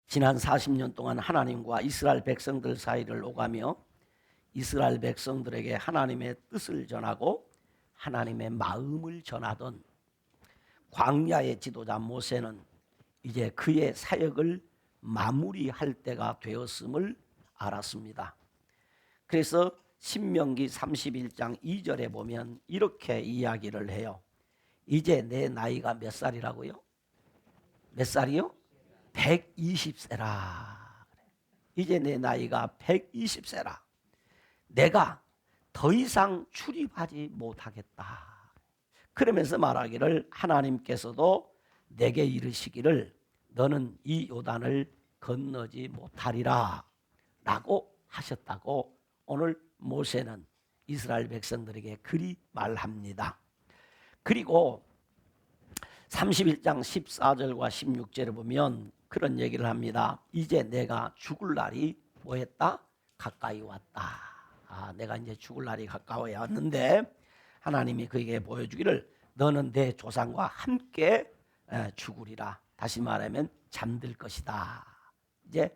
지난 40년 동안 하나님과 이스라엘 백성들 사이를 오가며 이스라엘 백성들에게 하나님의 뜻을 전하고 하나님의 마음을 전하던 광야의 지도자 모세는 이제 그의 사역을 마무리할 때가 되었음을 알았습니다. 그래서 신명기 31장 2절에 보면 이렇게 이야기를 해요. 이제 내 나이가 몇 살이라고요? 몇 살이요? 120세라. 이제 내 나이가 120세라. 내가 더 이상 출입하지 못하겠다. 그러면서 말하기를 하나님께서도 내게 이르시기를 너는 이 요단을 건너지 못하리라 라고 하셨다고 오늘 모세는 이스라엘 백성들에게 그리 말합니다. 그리고 31장 14절과 16절에 보면 그런 얘기를 합니다. 이제 내가 죽을 날이 뭐했다? 가까이 왔다. 내가 이제 죽을 날이 가까이 왔는데 하나님이 그에게 보여주기를 너는 내 조상과 함께 죽으리라. 다시 말하면 잠들 것이다. 이제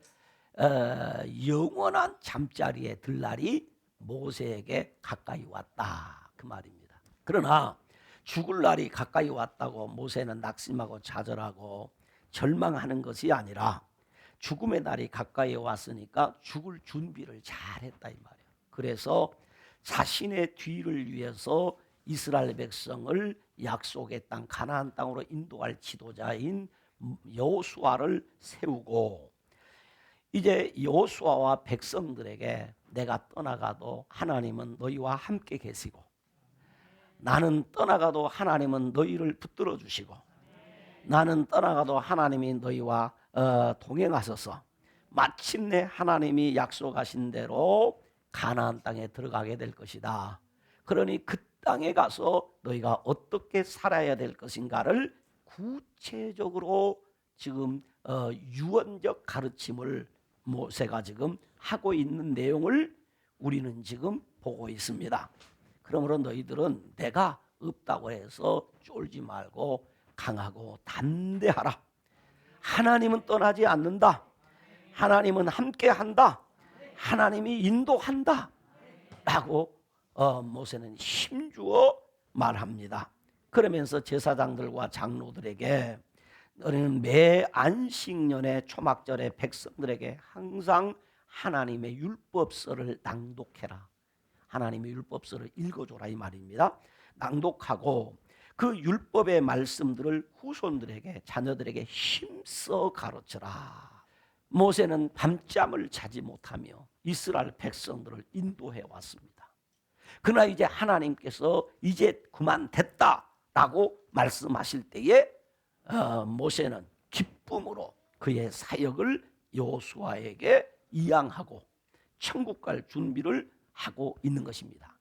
영원한 잠자리에 들 날이 모세에게 가까이 왔다. 그 말입니다. 그러나 죽을 날이 가까이 왔다고 모세는 낙심하고 좌절하고 절망하는 것이 아니라 죽음의 날이 가까이 왔으니까 죽을 준비를 잘했다 이 말이에요. 그래서 자신의 뒤를 위해서 이스라엘 백성을 약속의 땅 가나안 땅으로 인도할 지도자인 여호수아를 세우고 이제 여호수아와 백성들에게 내가 떠나가도 하나님은 너희와 함께 계시고 나는 떠나가도 하나님은 너희를 붙들어 주시고 나는 떠나가도 하나님이 너희와 동행하셔서 마침내 하나님이 약속하신 대로 가나안 땅에 들어가게 될 것이다. 그러니 그 땅에 가서 너희가 어떻게 살아야 될 것인가를 구체적으로 지금 유언적 가르침을 모세가 지금 하고 있는 내용을 우리는 지금 보고 있습니다. 그러므로 너희들은 내가 없다고 해서 쫄지 말고 강하고 담대하라. 하나님은 떠나지 않는다. 하나님은 함께한다. 하나님이 인도한다. 라고 모세는 힘주어 말합니다. 그러면서 제사장들과 장로들에게 너희는 매 안식년의 초막절에 백성들에게 항상 하나님의 율법서를 낭독해라. 하나님의 율법서를 읽어줘라 이 말입니다. 낭독하고 그 율법의 말씀들을 후손들에게 자녀들에게 힘써 가르쳐라. 모세는 밤잠을 자지 못하며 이스라엘 백성들을 인도해 왔습니다. 그러나 이제 하나님께서 이제 그만 됐다라고 말씀하실 때에 모세는 기쁨으로 그의 사역을 여호수아에게 이양하고 천국 갈 준비를 하고 있는 것입니다.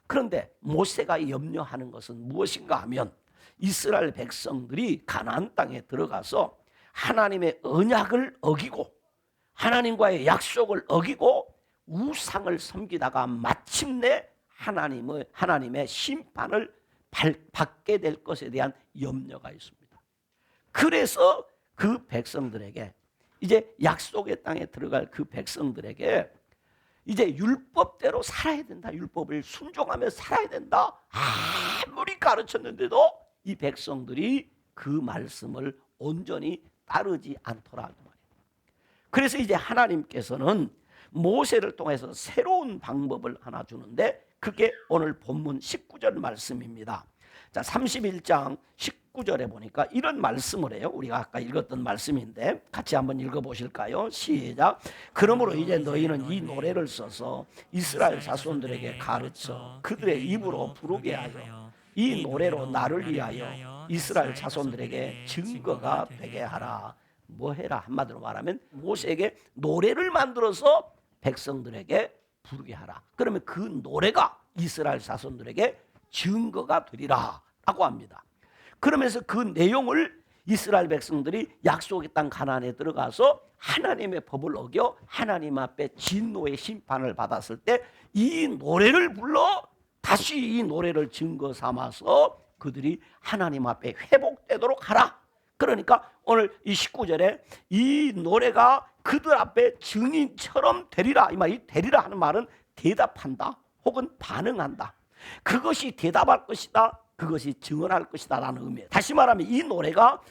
그런데 모세가 염려하는 것은 무엇인가 하면 이스라엘 백성들이 가나안 땅에 들어가서 하나님의 언약을 어기고 하나님과의 약속을 어기고 우상을 섬기다가 마침내 하나님의 심판을 받게 될 것에 대한 염려가 있습니다. 그래서 그 백성들에게 이제 약속의 땅에 들어갈 그 백성들에게 이제 율법대로 살아야 된다. 율법을 순종하며 살아야 된다. 아무리 가르쳤는데도 이 백성들이 그 말씀을 온전히 따르지 않더라. 그래서 이제 하나님께서는 모세를 통해서 새로운 방법을 하나 주는데 그게 오늘 본문 19절 말씀입니다. 자, 31장 19절에 보니까 이런 말씀을 해요. 우리가 아까 읽었던 말씀인데 같이 한번 읽어보실까요? 시작. 그러므로 이제 너희는 이 노래를 써서 이스라엘 자손들에게 가르쳐 그들의 입으로 부르게 하여 이 노래로 나를 위하여 이스라엘 자손들에게 증거가 되게 하라. 뭐 해라? 한마디로 말하면 모세에게 노래를 만들어서 백성들에게 부르게 하라. 그러면 그 노래가 이스라엘 자손들에게 증거가 되리라 라고 합니다. 그러면서 그 내용을 이스라엘 백성들이 약속의 땅 가나안에 들어가서 하나님의 법을 어겨 하나님 앞에 진노의 심판을 받았을 때 이 노래를 불러 다시 이 노래를 증거 삼아서 그들이 하나님 앞에 회복되도록 하라. 그러니까 오늘 이 19절에 이 노래가 그들 앞에 증인처럼 되리라. 이 되리라 하는 말은 대답한다 혹은 반응한다. 그것이 대답할 것이다, 그것이 증언할 것이다 라는 의미예요. 다시 말하면 이 노래가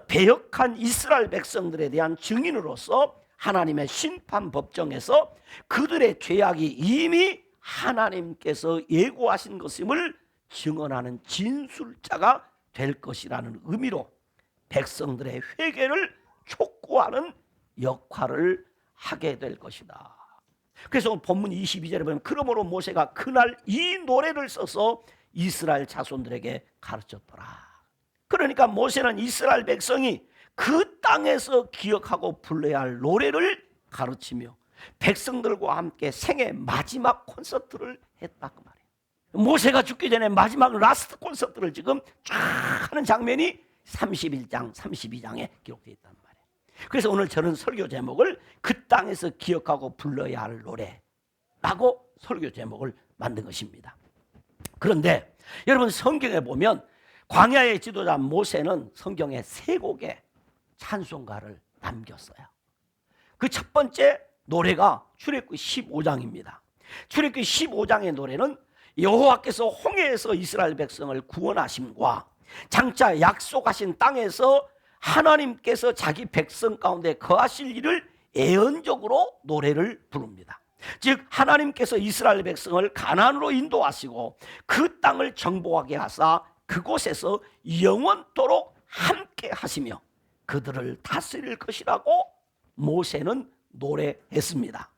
배역한 이스라엘 백성들에 대한 증인으로서 하나님의 심판 법정에서 그들의 죄악이 이미 하나님께서 예고하신 것임을 증언하는 진술자가 될 것이라는 의미로 백성들의 회개를 촉구하는 역할을 하게 될 것이다. 그래서 본문 22절에 보면 그러므로 모세가 그날 이 노래를 써서 이스라엘 자손들에게 가르쳤더라. 그러니까 모세는 이스라엘 백성이 그 땅에서 기억하고 불러야 할 노래를 가르치며 백성들과 함께 생애 마지막 콘서트를 했다 그 말이에요. 모세가 죽기 전에 마지막 라스트 콘서트를 지금 쫙 하는 장면이 31장, 32장에 기록되어 있단 말이에요. 그래서 오늘 저는 설교 제목을 그 땅에서 기억하고 불러야 할 노래라고 설교 제목을 만든 것입니다. 그런데 여러분 성경에 보면 광야의 지도자 모세는 성경에 3곡의 찬송가를 남겼어요. 그 첫 번째 노래가 출애굽기 15장입니다. 출애굽기 15장의 노래는 여호와께서 홍해에서 이스라엘 백성을 구원하심과 장차 약속하신 땅에서 하나님께서 자기 백성 가운데 거하실 일을 예언적으로 노래를 부릅니다. 즉 하나님께서 이스라엘 백성을 가나안으로 인도하시고 그 땅을 정복하게 하사 그곳에서 영원토록 함께 하시며 그들을 다스릴 것이라고 모세는 노래했습니다.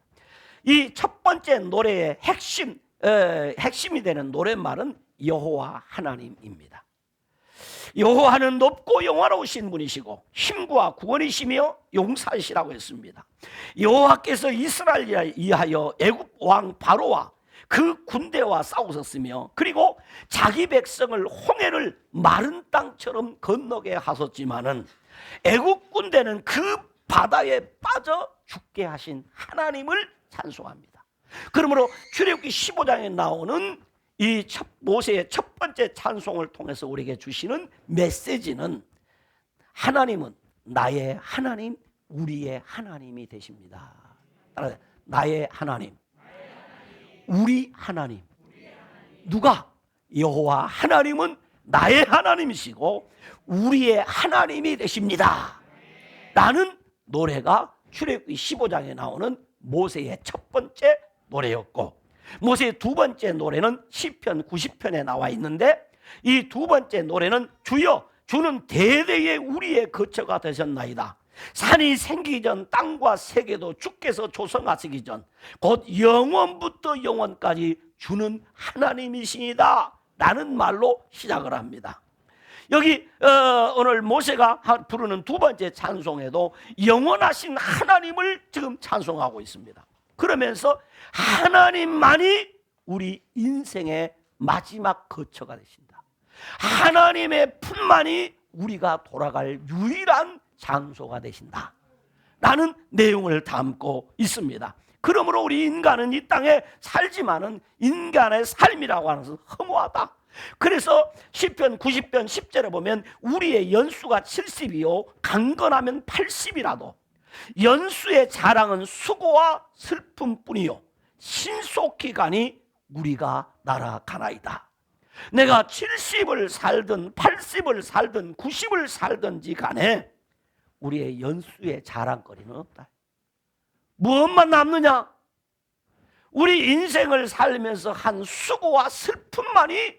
이 첫 번째 노래의 핵심이 되는 노랫말은 여호와 하나님입니다. 여호와는 높고 영화로우신 분이시고 힘과 구원이시며 용사이시라고 했습니다. 여호와께서 이스라엘을 위하여 애굽 왕 바로와 그 군대와 싸우셨으며 그리고 자기 백성을 홍해를 마른 땅처럼 건너게 하셨지만은 애굽 군대는 그 바다에 빠져 죽게 하신 하나님을 찬송합니다. 그러므로 출애굽기 15장에 나오는 이 모세의 첫 번째 찬송을 통해서 우리에게 주시는 메시지는 하나님은 나의 하나님, 우리의 하나님이 되십니다. 나의 하나님, 우리 하나님. 누가? 여호와 하나님은 나의 하나님이시고 우리의 하나님이 되십니다 라는 노래가 출애굽기 15장에 나오는 모세의 첫 번째 노래였고, 모세의 두 번째 노래는 시편 90편에 나와 있는데 이 두 번째 노래는 주여 주는 대대의 우리의 거처가 되셨나이다. 산이 생기기 전 땅과 세계도 주께서 조성하시기 전 곧 영원부터 영원까지 주는 하나님이시니다 라는 말로 시작을 합니다. 여기 오늘 모세가 부르는 두 번째 찬송에도 영원하신 하나님을 지금 찬송하고 있습니다. 그러면서 하나님만이 우리 인생의 마지막 거처가 되신다. 하나님의 품만이 우리가 돌아갈 유일한 장소가 되신다 라는 내용을 담고 있습니다. 그러므로 우리 인간은 이 땅에 살지만은 인간의 삶이라고 하는 것은 허무하다. 그래서 시편 90편 10절에 보면 우리의 연수가 70이요 강건하면 80이라도 연수의 자랑은 수고와 슬픔뿐이요 신속히 가니 우리가 날아가나이다. 내가 70을 살든 80을 살든 90을 살든지 간에 우리의 연수의 자랑거리는 없다. 무엇만 남느냐? 우리 인생을 살면서 한 수고와 슬픔만이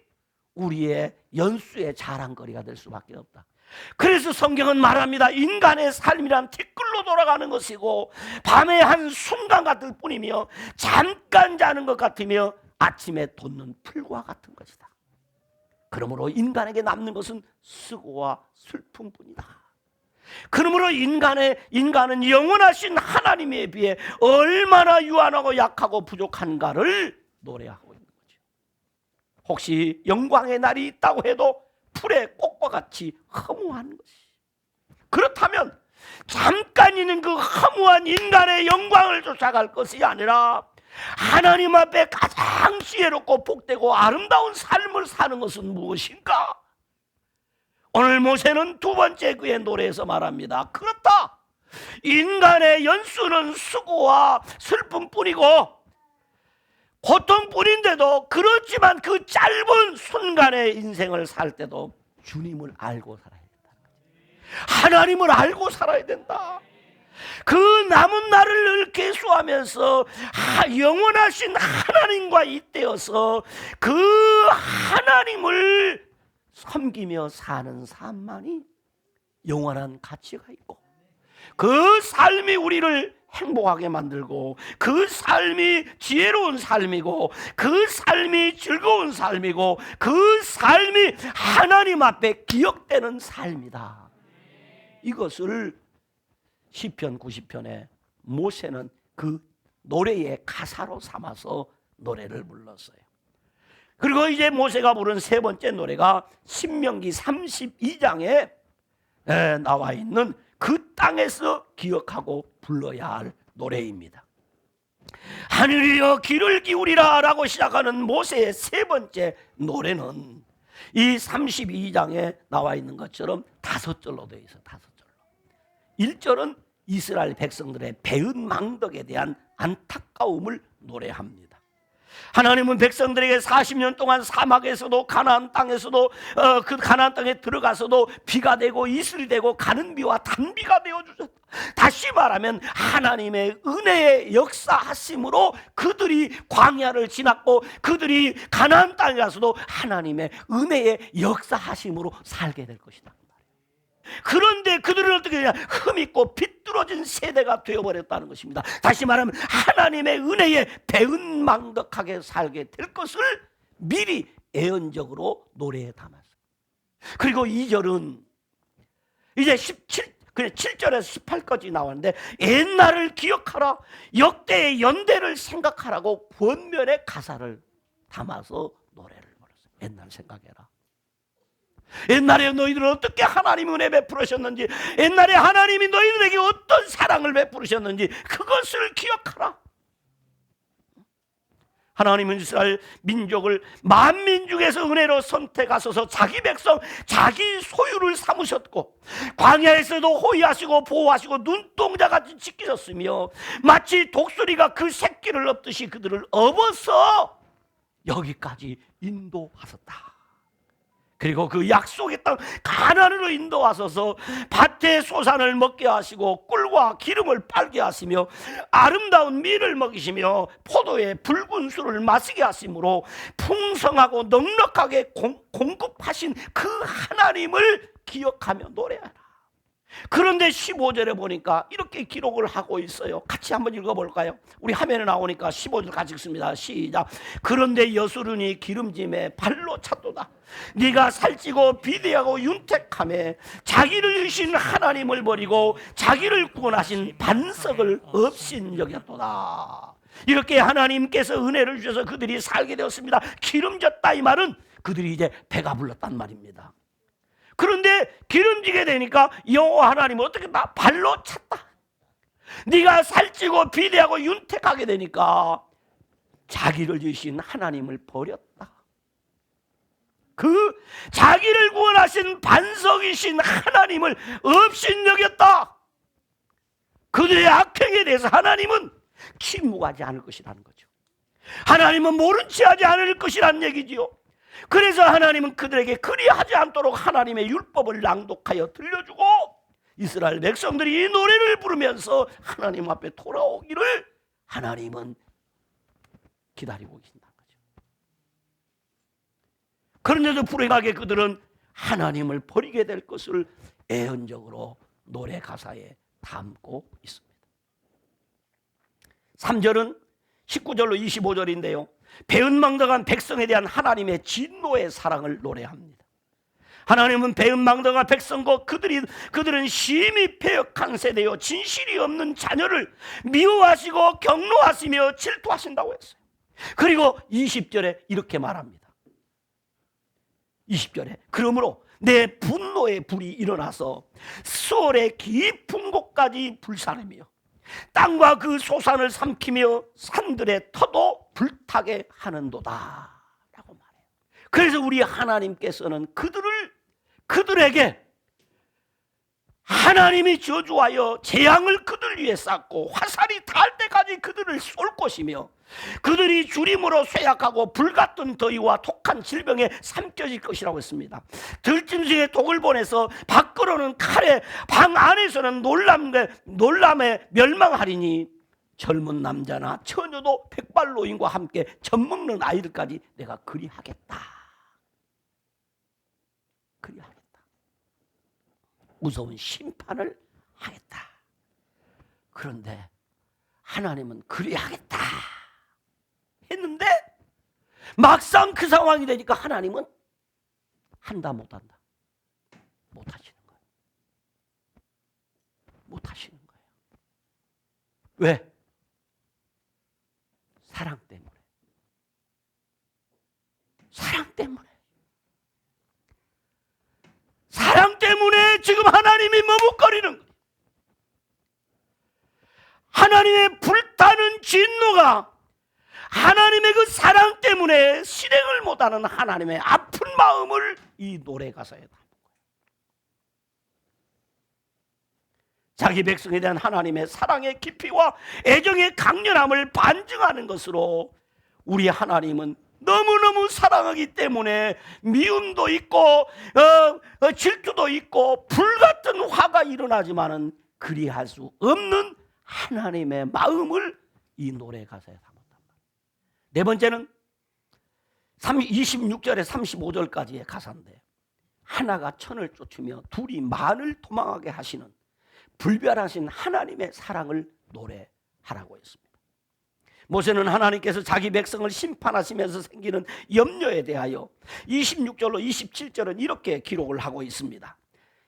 우리의 연수의 자랑거리가 될 수밖에 없다. 그래서 성경은 말합니다. 인간의 삶이란 티끌로 돌아가는 것이고 밤의 한 순간 같을 뿐이며 잠깐 자는 것 같으며 아침에 돋는 풀과 같은 것이다. 그러므로 인간에게 남는 것은 수고와 슬픔뿐이다. 그러므로 인간은 영원하신 하나님에 비해 얼마나 유한하고 약하고 부족한가를 노래하고 있는 거죠. 혹시 영광의 날이 있다고 해도 풀의 꽃과 같이 허무한 것이. 그렇다면 잠깐 있는 그 허무한 인간의 영광을 쫓아갈 것이 아니라 하나님 앞에 가장 지혜롭고 복되고 아름다운 삶을 사는 것은 무엇인가? 오늘 모세는 두 번째 그의 노래에서 말합니다. 그렇다. 인간의 연수는 수고와 슬픔뿐이고 고통뿐인데도, 그렇지만 그 짧은 순간의 인생을 살 때도 주님을 알고 살아야 된다. 하나님을 알고 살아야 된다. 그 남은 날을 늘 계수하면서 영원하신 하나님과 잇대어서 그 하나님을 섬기며 사는 삶만이 영원한 가치가 있고, 그 삶이 우리를 행복하게 만들고, 그 삶이 지혜로운 삶이고, 그 삶이 즐거운 삶이고, 그 삶이 하나님 앞에 기억되는 삶이다. 이것을 시편 90편에 모세는 그 노래의 가사로 삼아서 노래를 불렀어요. 그리고 이제 모세가 부른 세 번째 노래가 신명기 32장에 나와 있는 그 땅에서 기억하고 불러야 할 노래입니다. 하늘이여 귀를 기울이라 라고 시작하는 모세의 세 번째 노래는 이 32장에 나와 있는 것처럼 5절로 되어 있어요. 5절로. 1절은 이스라엘 백성들의 배은 망덕에 대한 안타까움을 노래합니다. 하나님은 백성들에게 40년 동안 사막에서도 가나안 땅에서도 그 가나안 땅에 들어가서도 비가 되고 이슬이 되고 가는 비와 단비가 되어 주셨다. 다시 말하면 하나님의 은혜의 역사하심으로 그들이 광야를 지났고, 그들이 가나안 땅에 가서도 하나님의 은혜의 역사하심으로 살게 될 것이다. 그런데 그들은 어떻게 되냐? 흠있고 비뚤어진 세대가 되어버렸다는 것입니다. 다시 말하면 하나님의 은혜에 배은망덕하게 살게 될 것을 미리 예언적으로 노래에 담았어요. 그리고 2절은 이제 7절에서 18까지 나왔는데, 옛날을 기억하라, 역대의 연대를 생각하라고 권면의 가사를 담아서 노래를 불렀어요. 옛날 생각해라. 옛날에 너희들은 어떻게 하나님 은혜 베풀으셨는지, 옛날에 하나님이 너희들에게 어떤 사랑을 베풀으셨는지 그것을 기억하라. 하나님은 이스라엘 민족을 만민 중에서 은혜로 선택하셔서 자기 백성, 자기 소유를 삼으셨고, 광야에서도 호위하시고 보호하시고 눈동자같이 지키셨으며, 마치 독수리가 그 새끼를 업듯이 그들을 업어서 여기까지 인도하셨다. 그리고 그 약속의 땅 가나안으로 인도하셔서 밭의 소산을 먹게 하시고 꿀과 기름을 팔게 하시며 아름다운 밀을 먹이시며 포도의 붉은 술을 마시게 하심으로 풍성하고 넉넉하게 공급하신 그 하나님을 기억하며 노래하라. 그런데 15절에 보니까 이렇게 기록을 하고 있어요. 같이 한번 읽어볼까요? 우리 화면에 나오니까 15절 같이 읽습니다. 시작. 그런데 여수run이 기름짐에 발로 찼도다. 네가 살찌고 비대하고 윤택함에 자기를 주신 하나님을 버리고 자기를 구원하신 반석을 업신여겼도다. 이렇게 하나님께서 은혜를 주셔서 그들이 살게 되었습니다. 기름졌다 이 말은 그들이 이제 배가 불렀단 말입니다. 그런데 기름지게 되니까 여호와 하나님은 어떻게 나 발로 찼다. 네가 살찌고 비대하고 윤택하게 되니까 자기를 주신 하나님을 버렸다. 그 자기를 구원하신 반석이신 하나님을 업신여겼다. 그들의 악행에 대해서 하나님은 침묵하지 않을 것이라는 거죠. 하나님은 모른 체 하지 않을 것이라는 얘기지요. 그래서 하나님은 그들에게 그리하지 않도록 하나님의 율법을 낭독하여 들려주고, 이스라엘 백성들이 이 노래를 부르면서 하나님 앞에 돌아오기를 하나님은 기다리고 계신다는 거죠. 그런데도 불행하게 그들은 하나님을 버리게 될 것을 예언적으로 노래 가사에 담고 있습니다. 3절은 19절로 25절인데요 배은망덕한 백성에 대한 하나님의 진노의 사랑을 노래합니다. 하나님은 배은망덕한 백성과 그들은 심히 패역한 세대요 진실이 없는 자녀를 미워하시고 경노하시며 질투하신다고 했어요. 그리고 20절에 이렇게 말합니다. 20절에 그러므로 내 분노의 불이 일어나서 수월의 깊은 곳까지 불사르며 땅과 그 소산을 삼키며 산들의 터도 불타게 하는도다 라고 말해요. 그래서 우리 하나님께서는 그들을 그들에게 하나님이 저주하여 재앙을 그들 위에 쌓고 화살이 닿을 때까지 그들을 쏠 것이며 그들이 주림으로 쇠약하고 불같은 더위와 독한 질병에 삼켜질 것이라고 했습니다. 들짐승에 독을 보내서 밖으로는 칼에 방 안에서는 놀람에 멸망하리니 젊은 남자나 처녀도 백발노인과 함께 젖먹는 아이들까지 내가 그리하겠다. 그리하겠다. 무서운 심판을 하겠다. 그런데 하나님은 그리하겠다 했는데 막상 그 상황이 되니까 하나님은 한다 못한다. 못하시는 거예요. 못하시는 거예요. 왜? 사랑 때문에. 사랑 때문에. 사랑 때문에 지금 하나님이 머뭇거리는 거예요. 하나님의 불타는 진노가 하나님의 그 사랑 때문에 실행을 못하는 하나님의 아픈 마음을 이 노래 가사에 담은 거예요. 자기 백성에 대한 하나님의 사랑의 깊이와 애정의 강렬함을 반증하는 것으로 우리 하나님은 너무너무 사랑하기 때문에 미움도 있고 질투도 있고 불같은 화가 일어나지만은 그리할 수 없는 하나님의 마음을 이 노래 가사에 담았단 말이에요. 네 번째는 26절에 35절까지의 가사인데 하나가 천을 쫓으며 둘이 만을 도망하게 하시는 불변하신 하나님의 사랑을 노래하라고 했습니다. 모세는 하나님께서 자기 백성을 심판하시면서 생기는 염려에 대하여 26절로 27절은 이렇게 기록을 하고 있습니다.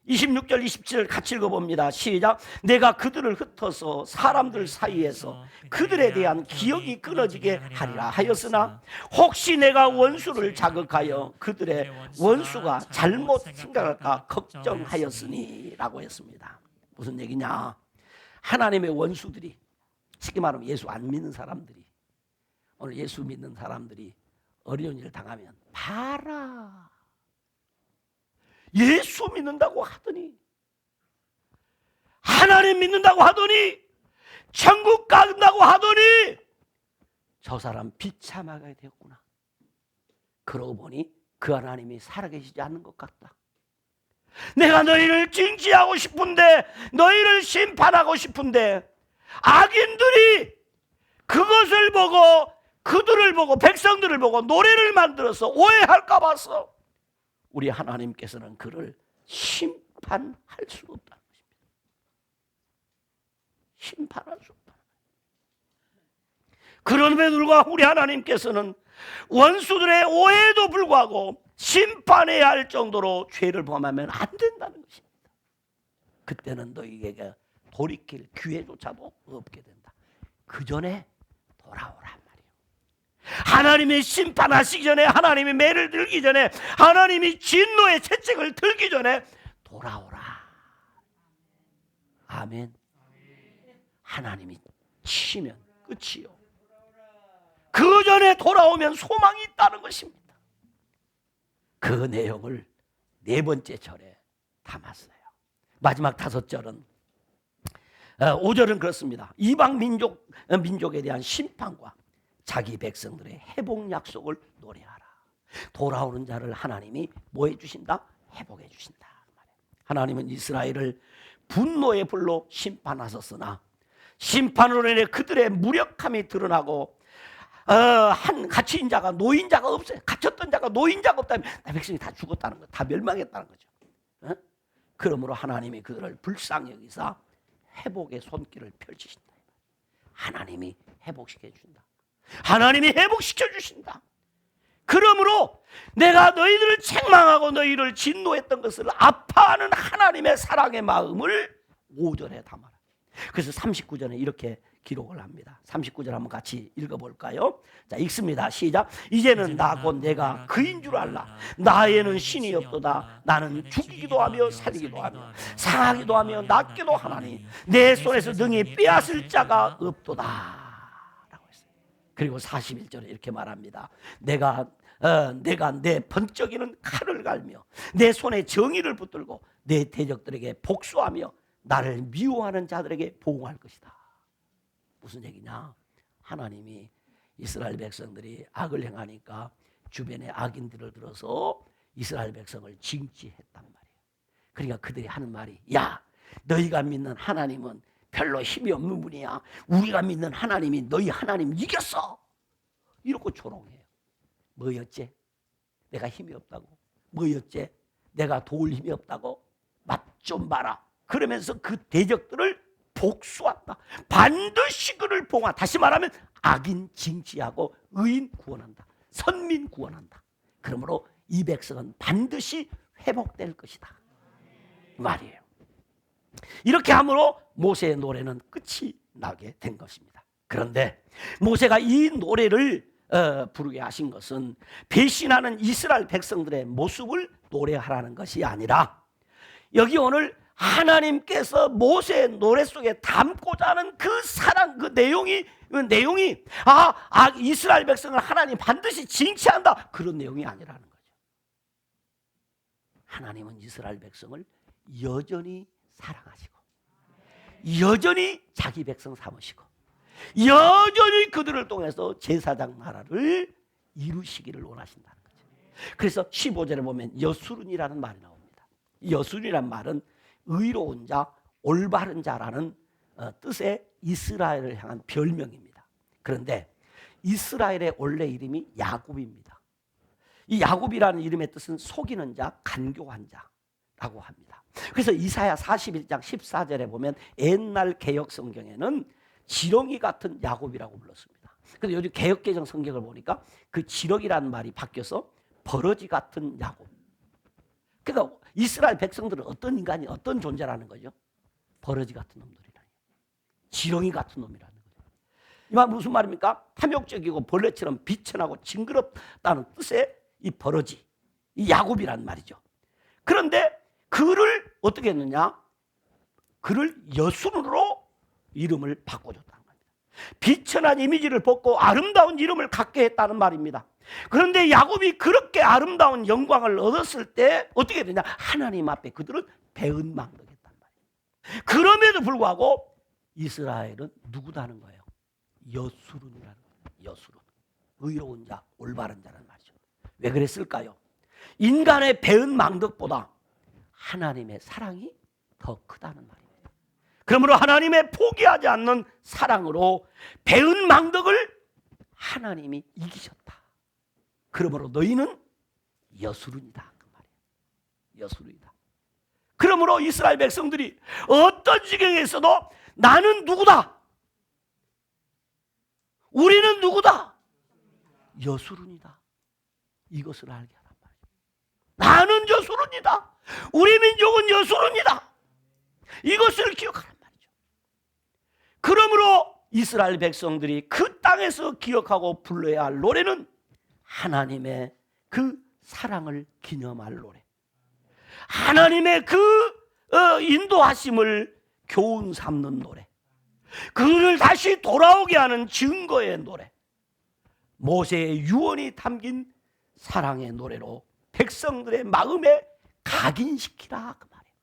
26절 27절 같이 읽어봅니다. 시작. 내가 그들을 흩어서 사람들 사이에서 그들에 대한 기억이 끊어지게 하리라 하였으나 혹시 내가 원수를 자극하여 그들의 원수가 잘못 생각할까 걱정하였으니 라고 했습니다. 무슨 얘기냐? 하나님의 원수들이, 쉽게 말하면 예수 안 믿는 사람들이, 오늘 예수 믿는 사람들이 어려운 일을 당하면 봐라, 예수 믿는다고 하더니, 하나님 믿는다고 하더니, 천국 간다고 하더니 저 사람 비참하게 되었구나. 그러고 보니 그 하나님이 살아계시지 않는 것 같다. 내가 너희를 징지하고 싶은데, 너희를 심판하고 싶은데 악인들이 그것을 보고, 그들을 보고, 백성들을 보고 노래를 만들어서 오해할까 봐서 우리 하나님께서는 그를 심판할 수 없다는 것입니다. 심판할 수 없다. 그럼에도 불구하고 우리 하나님께서는 원수들의 오해에도 불구하고 심판해야 할 정도로 죄를 범하면 안 된다는 것입니다. 그때는 너희에게 돌이킬 기회조차도 없게 된다. 그 전에 돌아오란 말이에요. 하나님이 심판하시기 전에, 하나님이 매를 들기 전에, 하나님이 진노의 채찍을 들기 전에 돌아오라. 아멘. 하나님이 치면 끝이요. 그 전에 돌아오면 소망이 있다는 것입니다. 그 내용을 네 번째 절에 담았어요. 마지막 다섯 절은 5절은 그렇습니다. 이방 민족에 대한 심판과 자기 백성들의 회복 약속을 노래하라. 돌아오는 자를 하나님이 뭐 해주신다? 회복해 주신다. 하나님은 이스라엘을 분노의 불로 심판하셨으나 심판으로 인해 그들의 무력함이 드러나고 한 갇힌 자가, 노인자가 없어요. 갇혔던 자가, 노인자가 없다면 백성이 다 죽었다는 거예요. 다 멸망했다는 거죠. 그러므로 하나님이 그들을 불쌍히 여기사 회복의 손길을 펼치신다. 하나님이 회복시켜 주신다. 하나님이 회복시켜 주신다. 그러므로 내가 너희들을 책망하고 너희를 진노했던 것을 아파하는 하나님의 사랑의 마음을 5절에 담아라. 그래서 39절에 이렇게 기록을 합니다. 39절 한번 같이 읽어볼까요? 자, 읽습니다. 시작. 이제는 나 곧 내가 그인 줄 알라. 나에는 신이 없도다. 나는 죽이기도 하며 살리기도 하며 상하기도 하며 낫기도 하나니 내 손에서 능히 빼앗을 자가 없도다 라고 했어요. 그리고 41절에 이렇게 말합니다. 내가 내가 내 번쩍이는 칼을 갈며 내 손에 정의를 붙들고 내 대적들에게 복수하며 나를 미워하는 자들에게 보응할 것이다. 무슨 얘기냐? 하나님이 이스라엘 백성들이 악을 행하니까 주변의 악인들을 들어서 이스라엘 백성을 징치했단 말이에요. 그러니까 그들이 하는 말이, 야, 너희가 믿는 하나님은 별로 힘이 없는 분이야. 우리가 믿는 하나님이 너희 하나님 이겼어. 이러고 조롱해요. 뭐였지? 내가 힘이 없다고? 뭐였지? 내가 도울 힘이 없다고? 맛 좀 봐라. 그러면서 그 대적들을 복수한다. 반드시 그를 봉하. 다시 말하면 악인 징치하고 의인 구원한다. 선민 구원한다. 그러므로 이 백성은 반드시 회복될 것이다. 말이에요. 이렇게 함으로 모세의 노래는 끝이 나게 된 것입니다. 그런데 모세가 이 노래를 부르게 하신 것은 배신하는 이스라엘 백성들의 모습을 노래하라는 것이 아니라, 여기 오늘 하나님께서 모세의 노래 속에 담고자 하는 그 사랑, 그 내용이 이스라엘 백성을 하나님 반드시 징치한다, 그런 내용이 아니라는 거죠. 하나님은 이스라엘 백성을 여전히 사랑하시고 여전히 자기 백성 삼으시고 여전히 그들을 통해서 제사장 나라를 이루시기를 원하신다는 거죠. 그래서 15절에 보면 여수룬이라는 말이 나옵니다. 여수룬이란 말은 의로운 자, 올바른 자라는 뜻의 이스라엘을 향한 별명입니다. 그런데 이스라엘의 원래 이름이 야곱입니다. 이 야곱이라는 이름의 뜻은 속이는 자, 간교한 자라고 합니다. 그래서 이사야 41장 14절에 보면 옛날 개역 성경에는 지렁이 같은 야곱이라고 불렀습니다. 그런데 요즘 개역개정 성경을 보니까 그 지렁이라는 말이 바뀌어서 버러지 같은 야곱. 그러니까 이스라엘 백성들은 어떤 인간이, 어떤 존재라는 거죠? 버러지 같은 놈들이라니, 지렁이 같은 놈이라는 거죠. 이 말 무슨 말입니까? 탐욕적이고 벌레처럼 비천하고 징그럽다는 뜻의 이 버러지, 이 야곱이란 말이죠. 그런데 그를 어떻게 했느냐? 그를 여순으로 이름을 바꿔줬다는 겁니다. 비천한 이미지를 벗고 아름다운 이름을 갖게 했다는 말입니다. 그런데 야곱이 그렇게 아름다운 영광을 얻었을 때 어떻게 되냐? 하나님 앞에 그들은 배은망덕했단 말이에요. 그럼에도 불구하고 이스라엘은 누구다는 거예요? 여수룬이라는 거예요. 여수룬, 의로운 자, 올바른 자라는 말이죠. 왜 그랬을까요? 인간의 배은망덕보다 하나님의 사랑이 더 크다는 말입니다. 그러므로 하나님의 포기하지 않는 사랑으로 배은망덕을 하나님이 이기셨다. 그러므로 너희는 여수룬이다, 그 말이에요. 여수룬이다. 그러므로 이스라엘 백성들이 어떤 지경에 있어도 나는 누구다? 우리는 누구다? 여수룬이다. 이것을 알게 하란 말이에요. 나는 여수룬이다. 우리 민족은 여수룬이다. 이것을 기억하란 말이죠. 그러므로 이스라엘 백성들이 그 땅에서 기억하고 불러야 할 노래는 하나님의 그 사랑을 기념할 노래, 하나님의 그 인도하심을 교훈 삼는 노래, 그를 다시 돌아오게 하는 증거의 노래, 모세의 유언이 담긴 사랑의 노래로 백성들의 마음에 각인시키라, 그 말이에요.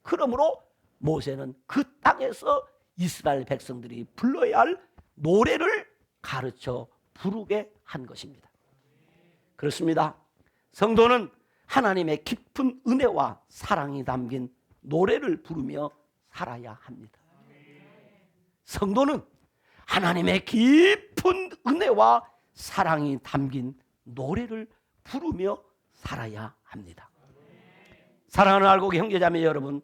그러므로 모세는 그 땅에서 이스라엘 백성들이 불러야 할 노래를 가르쳐 부르게 한 것입니다. 그렇습니다. 성도는 하나님의 깊은 은혜와 사랑이 담긴 노래를 부르며 살아야 합니다. 성도는 하나님의 깊은 은혜와 사랑이 담긴 노래를 부르며 살아야 합니다. 사랑하는 알곡의 형제자매 여러분,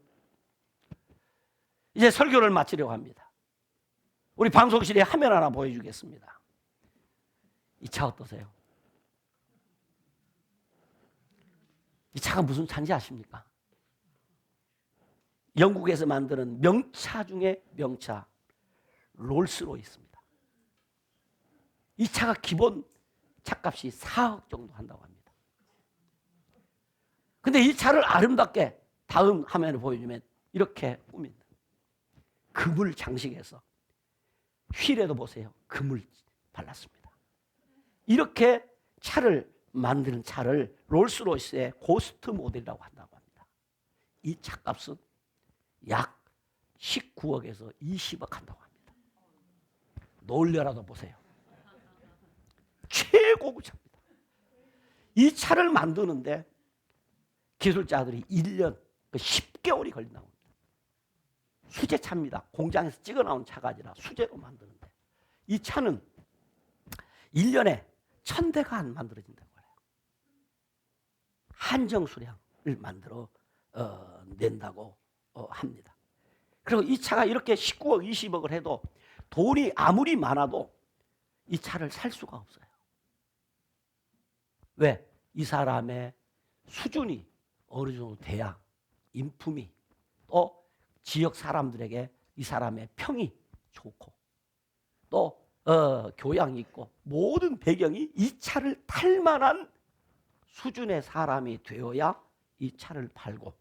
이제 설교를 마치려고 합니다. 우리 방송실에 화면 하나 보여주겠습니다. 이 차 어떠세요? 이 차가 무슨 차인지 아십니까? 영국에서 만드는 명차 중에 명차, 롤스로이스입니다. 이 차가 기본 차값이 4억 정도 한다고 합니다. 근데 이 차를 아름답게 다음 화면을 보여주면 이렇게 꾸민다. 금을 장식해서 휠에도 보세요. 금을 발랐습니다. 이렇게 차를 만드는 차를 롤스로이스의 고스트 모델이라고 한다고 합니다. 이 차값은 약 19억에서 20억 한다고 합니다. 놀려라도 보세요. 최고급 차입니다. 이 차를 만드는데 기술자들이 1년 10개월이 걸린다고 합니다. 수제차입니다. 공장에서 찍어 나온 차가 아니라 수제로 만드는데 이 차는 1년에 1000대가 안 만들어진다고 해요. 한정 수량을 만들어 낸다고 합니다. 그리고 이 차가 이렇게 19억, 20억을 해도 돈이 아무리 많아도 이 차를 살 수가 없어요. 왜? 이 사람의 수준이 어느 정도 돼야 인품이 또 지역 사람들에게 이 사람의 평이 좋고 또 교양이 있고 모든 배경이 이 차를 탈 만한 수준의 사람이 되어야 이 차를 팔고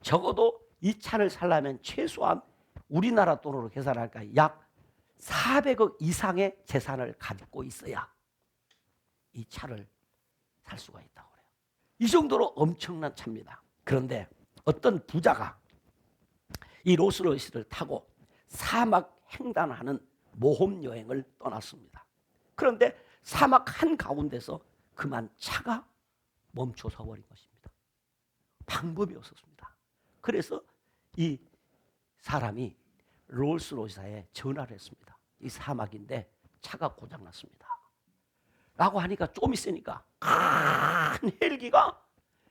적어도 이 차를 살려면 최소한 우리나라 돈으로 계산할까 약 400억 이상의 재산을 가지고 있어야 이 차를 살 수가 있다고 그래요. 이 정도로 엄청난 차입니다. 그런데 어떤 부자가 이 롤스로이스를 타고 사막 횡단하는 모험 여행을 떠났습니다. 그런데 사막 한가운데서 그만 차가 멈춰서 버린 것입니다. 방법이 없었습니다. 그래서 이 사람이 롤스로이스에 전화를 했습니다. 이 사막인데 차가 고장났습니다. 라고 하니까 좀 있으니까 큰 헬기가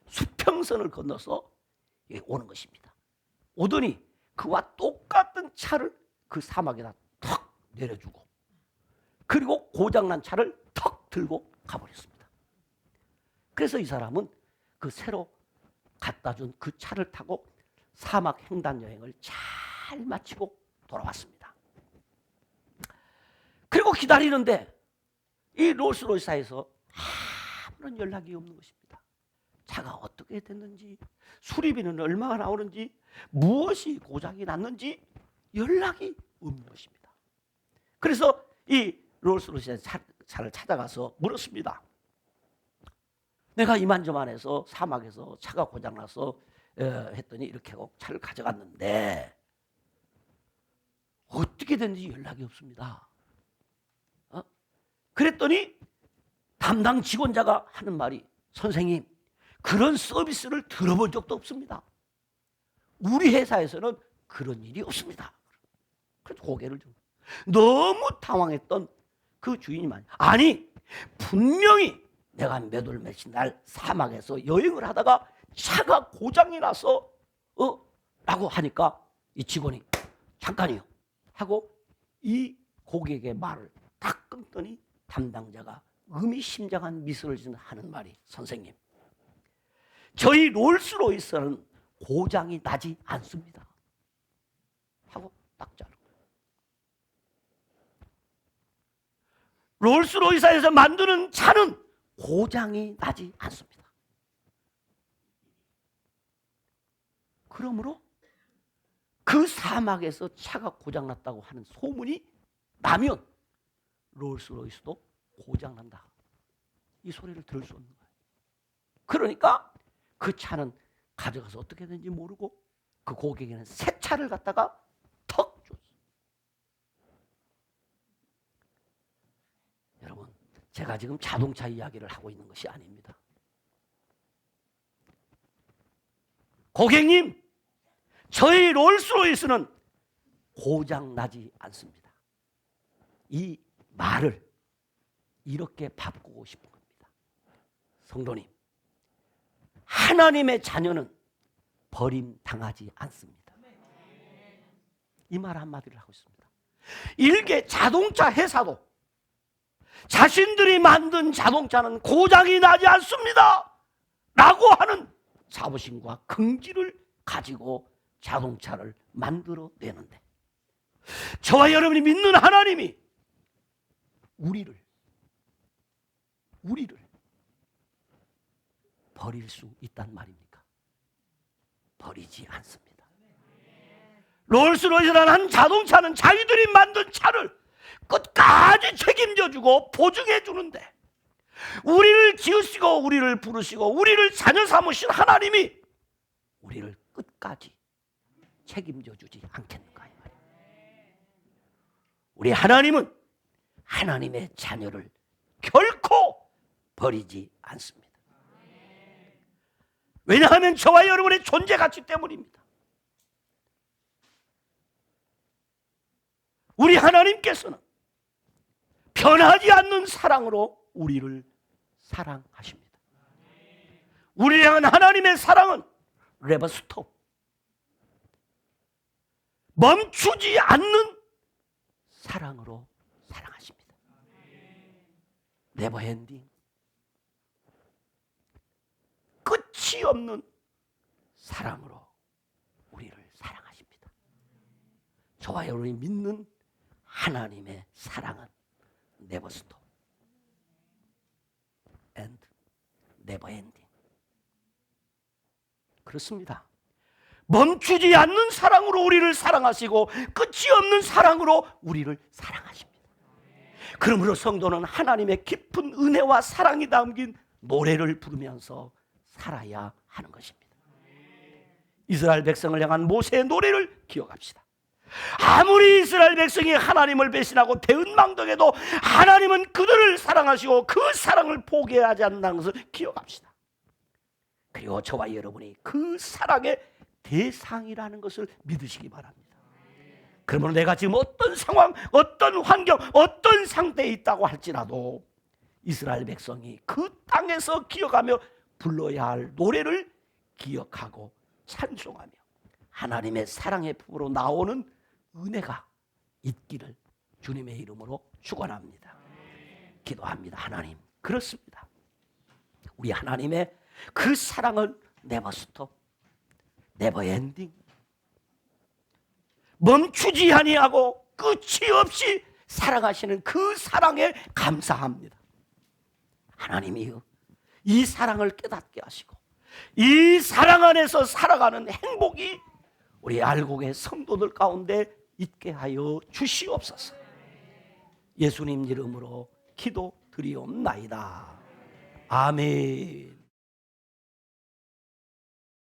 수평선을 건너서 오는 것입니다. 오더니 그와 똑같은 차를 그 사막에다 턱 내려주고 그리고 고장난 차를 턱 들고 가버렸습니다. 그래서 이 사람은 그 새로 갖다 준 그 차를 타고 사막 횡단 여행을 잘 마치고 돌아왔습니다. 그리고 기다리는데 이 롤스로이스에서 아무런 연락이 없는 것입니다. 차가 어떻게 됐는지 수리비는 얼마가 나오는지 무엇이 고장이 났는지 연락이 없는 것입니다. 그래서 이 롤스로이스의 차를 찾아가서 물었습니다. 내가 이만저만해서 사막에서 차가 고장나서 했더니 이렇게 하고 차를 가져갔는데 어떻게 됐는지 연락이 없습니다. 그랬더니 담당 직원자가 하는 말이 선생님 그런 서비스를 들어본 적도 없습니다. 우리 회사에서는 그런 일이 없습니다. 그래서 고개를 들고 너무 당황했던 그 주인이 아니 분명히 내가 몇 월 며칠 날 사막에서 여행을 하다가 차가 고장이 나서 라고 하니까 이 직원이 잠깐이요 하고 이 고객의 말을 딱 끊더니 담당자가 의미심장한 미소를 지는 하는 말이 선생님 저희 롤스로이스는 고장이 나지 않습니다 하고 딱 자른 거예요. 롤스로이스에서 만드는 차는 고장이 나지 않습니다. 그러므로 그 사막에서 차가 고장났다고 하는 소문이 나면 롤스로이스도 고장난다. 이 소리를 들을 수 없는 거예요. 그러니까 그 차는 가져가서 어떻게 되는지 모르고 그 고객에는 새 차를 갖다가 턱 줬어요. 여러분, 제가 지금 자동차 이야기를 하고 있는 것이 아닙니다. 고객님, 저희 롤스로이스는 고장나지 않습니다. 이 말을 이렇게 바꾸고 싶은 겁니다. 성도님, 하나님의 자녀는 버림당하지 않습니다. 이 말 한마디를 하고 있습니다. 일개 자동차 회사도 자신들이 만든 자동차는 고장이 나지 않습니다 라고 하는 자부심과 긍지를 가지고 자동차를 만들어내는데 저와 여러분이 믿는 하나님이 우리를 버릴 수 있단 말입니까? 버리지 않습니다. 롤스로이스라는 자동차는 자기들이 만든 차를 끝까지 책임져주고 보증해 주는데 우리를 지으시고 우리를 부르시고 우리를 자녀 삼으신 하나님이 우리를 끝까지 책임져 주지 않겠는가. 우리 하나님은 하나님의 자녀를 결코 버리지 않습니다. 왜냐하면 저와 여러분의 존재 가치 때문입니다. 우리 하나님께서는 변하지 않는 사랑으로 우리를 사랑하십니다. 우리를 향한 하나님의 사랑은 네버 스톱, 멈추지 않는 사랑으로 사랑하십니다. 네버 엔딩, 끝이 없는 사랑으로 우리를 사랑하십니다. 저와 여러분이 믿는 하나님의 사랑은 네버 스톱 and 네버 엔딩. 그렇습니다. 멈추지 않는 사랑으로 우리를 사랑하시고 끝이 없는 사랑으로 우리를 사랑하십니다. 그러므로 성도는 하나님의 깊은 은혜와 사랑이 담긴 노래를 부르면서 살아야 하는 것입니다. 이스라엘 백성을 향한 모세의 노래를 기억합시다. 아무리 이스라엘 백성이 하나님을 배신하고 대은망덕해도 하나님은 그들을 사랑하시고 그 사랑을 포기하지 않는다는 것을 기억합시다. 그리고 저와 여러분이 그 사랑의 대상이라는 것을 믿으시기 바랍니다. 그러므로 내가 지금 어떤 상황, 어떤 환경, 어떤 상태에 있다고 할지라도 이스라엘 백성이 그 땅에서 기억하며 불러야 할 노래를 기억하고 찬송하며 하나님의 사랑의 품으로 나오는 은혜가 있기를 주님의 이름으로 축원합니다. 기도합니다. 하나님, 그렇습니다. 우리 하나님의 그 사랑은 네버 스톱, 네버 엔딩, 멈추지 아니하고 끝이 없이 사랑하시는 그 사랑에 감사합니다. 하나님이여, 이 사랑을 깨닫게 하시고 이 사랑 안에서 살아가는 행복이 우리 알곡의 성도들 가운데 있게 하여 주시옵소서. 예수님 이름으로 기도드리옵나이다. 아멘.